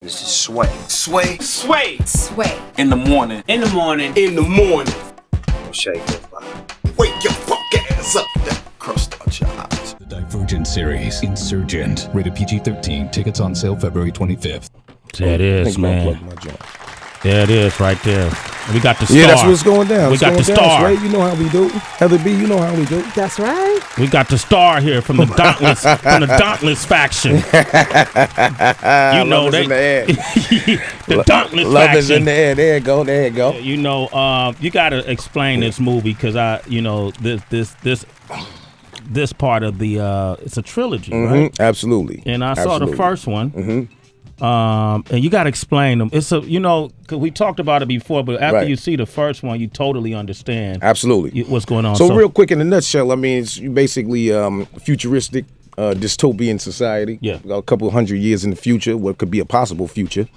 This is Sway. Sway. Sway. Sway. In the morning. In the morning. In the morning. Mekhi Phifer. Wake your fuck ass up. Crust out your eyes. The Divergent series, Insurgent, rated PG-13. Tickets on sale February 25th. There it is, man. There it is, right there. We got the star. Yeah, that's what's going down. We got the star. Right? You know how we do. Heather B, you know how we do. That's right. We got the star here from the Dauntless, from the Dauntless faction. You know they. The Dauntless love faction. is in the air. There you go. There you go. You know, you got to explain this movie because this part of the it's a trilogy, right? Absolutely. And I saw the first one. And you got to explain them. It's a, because we talked about it before, but after you see the first one, you totally understand. Absolutely. What's going on. So real quick in a nutshell, I mean, it's basically futuristic, dystopian society. Yeah. A couple hundred years in the future, what could be a possible future.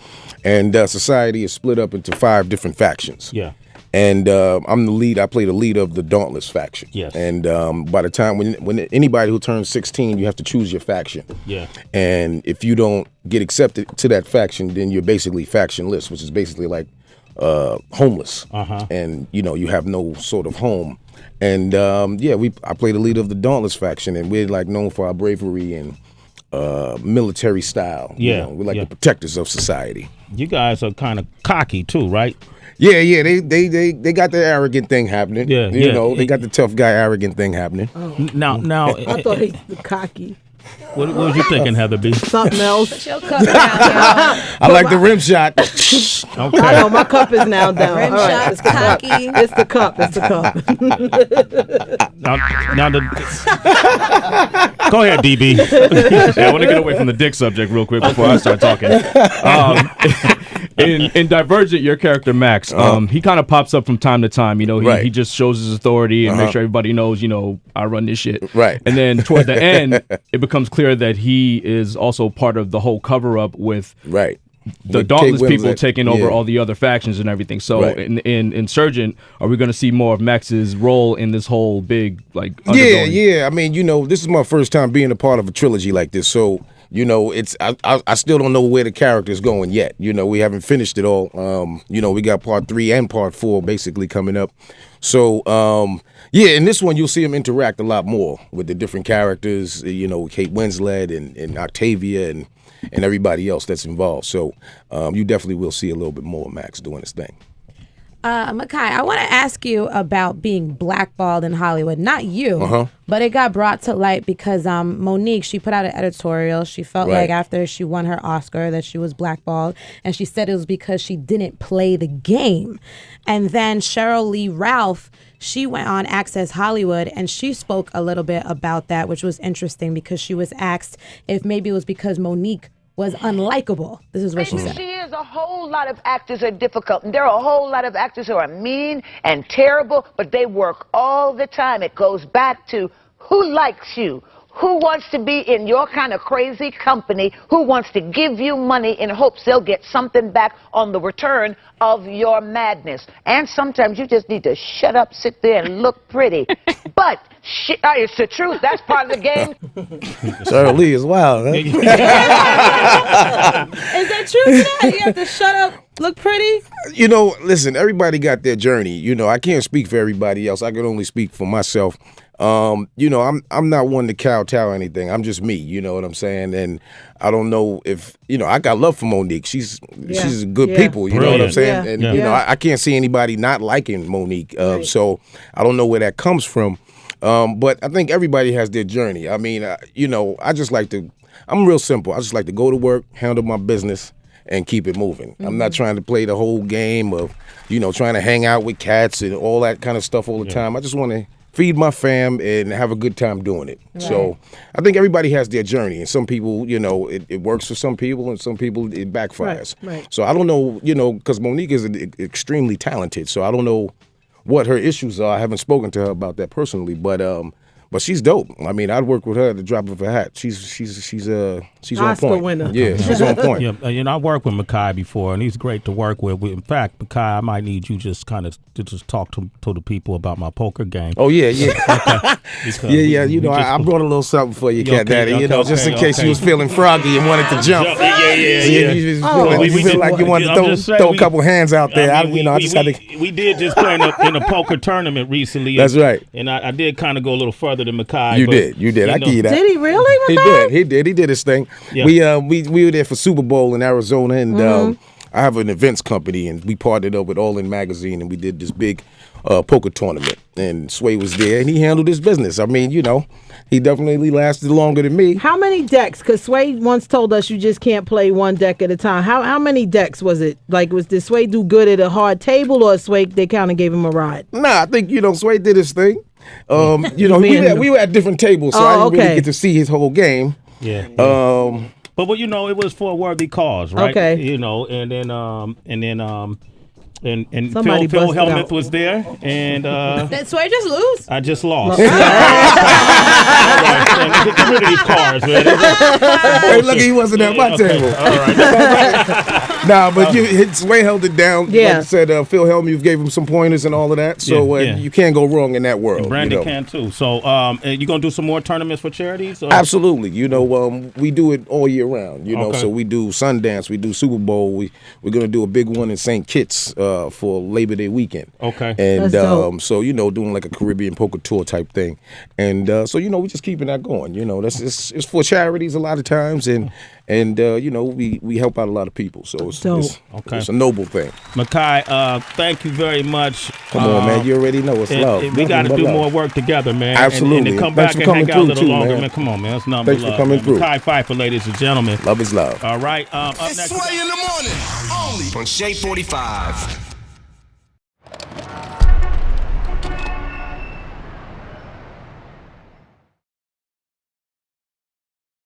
And society is split up into 5 different factions. Yeah. And I'm the lead. I play the lead of the Dauntless faction. Yes. And by the time when anybody who turns 16, you have to choose your faction. Yeah. And if you don't get accepted to that faction, then you're basically factionless, which is basically like homeless. And you have no sort of home. And I play the lead of the Dauntless faction, and we're like known for our bravery and military style. Yeah. We're like the protectors of society. You guys are kind of cocky too, right? Yeah, they got the arrogant thing happening. Yeah, they got the tough guy arrogant thing happening. Now, I thought he's cocky. What was you thinking, Heather B? Something else. Put your cup down, y'all. I like the rim shot. Okay. I know my cup is now down. Rim All right, shot's cocky. It's the cup. It's the cup. Now go ahead, DB. Yeah, I want to get away from the dick subject real quick before I start talking. In Divergent, your character Max, he kind of pops up from time to time. He just shows his authority and makes sure everybody knows, I run this shit. Right. And then toward the end, it becomes clear that he is also part of the whole cover up with the With Dauntless Kate people Winslet. taking over all the other factions and everything. So in Insurgent, are we going to see more of Max's role in this whole big undergoing? Yeah. I mean, this is my first time being a part of a trilogy like this, so. It's I still don't know where the character's going yet. We haven't finished it all. We got part 3 and part 4 basically coming up. So in this one you'll see him interact a lot more with the different characters. Kate Winslet and Octavia and everybody else that's involved. So you definitely will see a little bit more of Max doing his thing. Mekhi, I want to ask you about being blackballed in Hollywood. Not you, but it got brought to light because Monique, she put out an editorial. She felt like after she won her Oscar that she was blackballed, and she said it was because she didn't play the game. And then Cheryl Lee Ralph, she went on Access Hollywood, and she spoke a little bit about that, which was interesting because she was asked if maybe it was because Monique was unlikable. This is what she said. She is a whole lot of actors are difficult. And there are a whole lot of actors who are mean and terrible, but they work all the time. It goes back to who likes you, who wants to be in your kind of crazy company, who wants to give you money in hopes they'll get something back on the return of your madness. And sometimes you just need to shut up, sit there, and look pretty. But it's the truth. That's part of the game. Cheryl Lee is wild, huh? Is that true? You have to shut up, look pretty? Listen, everybody got their journey. I can't speak for everybody else. I can only speak for myself. I'm not one to kowtow or anything. I'm just me, you know what I'm saying? And I don't know if, I got love for Monique. She's good people, you know what I'm saying? And, I can't see anybody not liking Monique. So I don't know where that comes from. But I think everybody has their journey. I mean, I'm real simple. I just like to go to work, handle my business, and keep it moving. I'm not trying to play the whole game of, trying to hang out with cats and all that kind of stuff all the time. I just want to feed my fam and have a good time doing it. Right. So I think everybody has their journey, and some people, it works for some people, and some people it backfires. Right. So I don't know, because Monique is extremely talented, so I don't know what her issues are. I haven't spoken to her about that personally, but But she's dope. I mean, I'd work with her at the drop of a hat. She's on Oscar point. winner. Yeah, she's on point. Yeah, you know, I worked with Mekhi before, and he's great to work with. In fact, Mekhi, I might need you just kind of to just talk to the people about my poker game. Oh yeah. Yeah. You know, I brought a little something for you, Cat Daddy. You know, just in case you was feeling froggy and wanted to jump. Yeah. You feel like you wanted to throw a couple hands out there. We did just play in a poker tournament recently. That's right. And I did kind of go a little further than Mekhi. You did. I give you that. Did he really? He did his thing. Yeah. We were there for Super Bowl in Arizona, and I have an events company, and we partnered up with All In Magazine, and we did this big poker tournament. And Sway was there, and he handled his business. I mean, you know, he definitely lasted longer than me. How many decks? Because Sway once told us you just can't play one deck at a time. How many decks was it? Like, did Sway do good at a hard table, or Sway, they kind of gave him a ride? Nah, I think, you know, Sway did his thing. You know, we were at different tables, so I didn't really get to see his whole game. Yeah. But you know, it was for a worthy cause, right? Okay. You know, and then Phil Hellmuth was there, and Did Sway just lose? I just lost. Get rid of these cards, man. Hey, look, he wasn't at my table. All right. Nah, but Sway held it down. Yeah. Like I said, Phil Hellmuth gave him some pointers and all of that. So you can't go wrong in that world. And Brandon can too. So, you gonna do some more tournaments for charities? Or? Absolutely. You know, we do it all year round. You know, so we do Sundance, we do Super Bowl. We're gonna do a big one in St. Kitts for Labor Day weekend. Okay. And so you know, doing like a Caribbean poker tour type thing. And so you know, we just keeping that going. You know, it's for charities a lot of times, and you know, we help out a lot of people. So it's a noble thing. Mekhi, thank you very much. Come on, man. You already know it's love. We got to do more work together, man. Absolutely. And come back and hang out a little longer, man. Come on, man. That's number Thanks for coming through. Mekhi Phifer, ladies and gentlemen. Love is love. All right. Up next. Sway in the morning, only on Shade 45.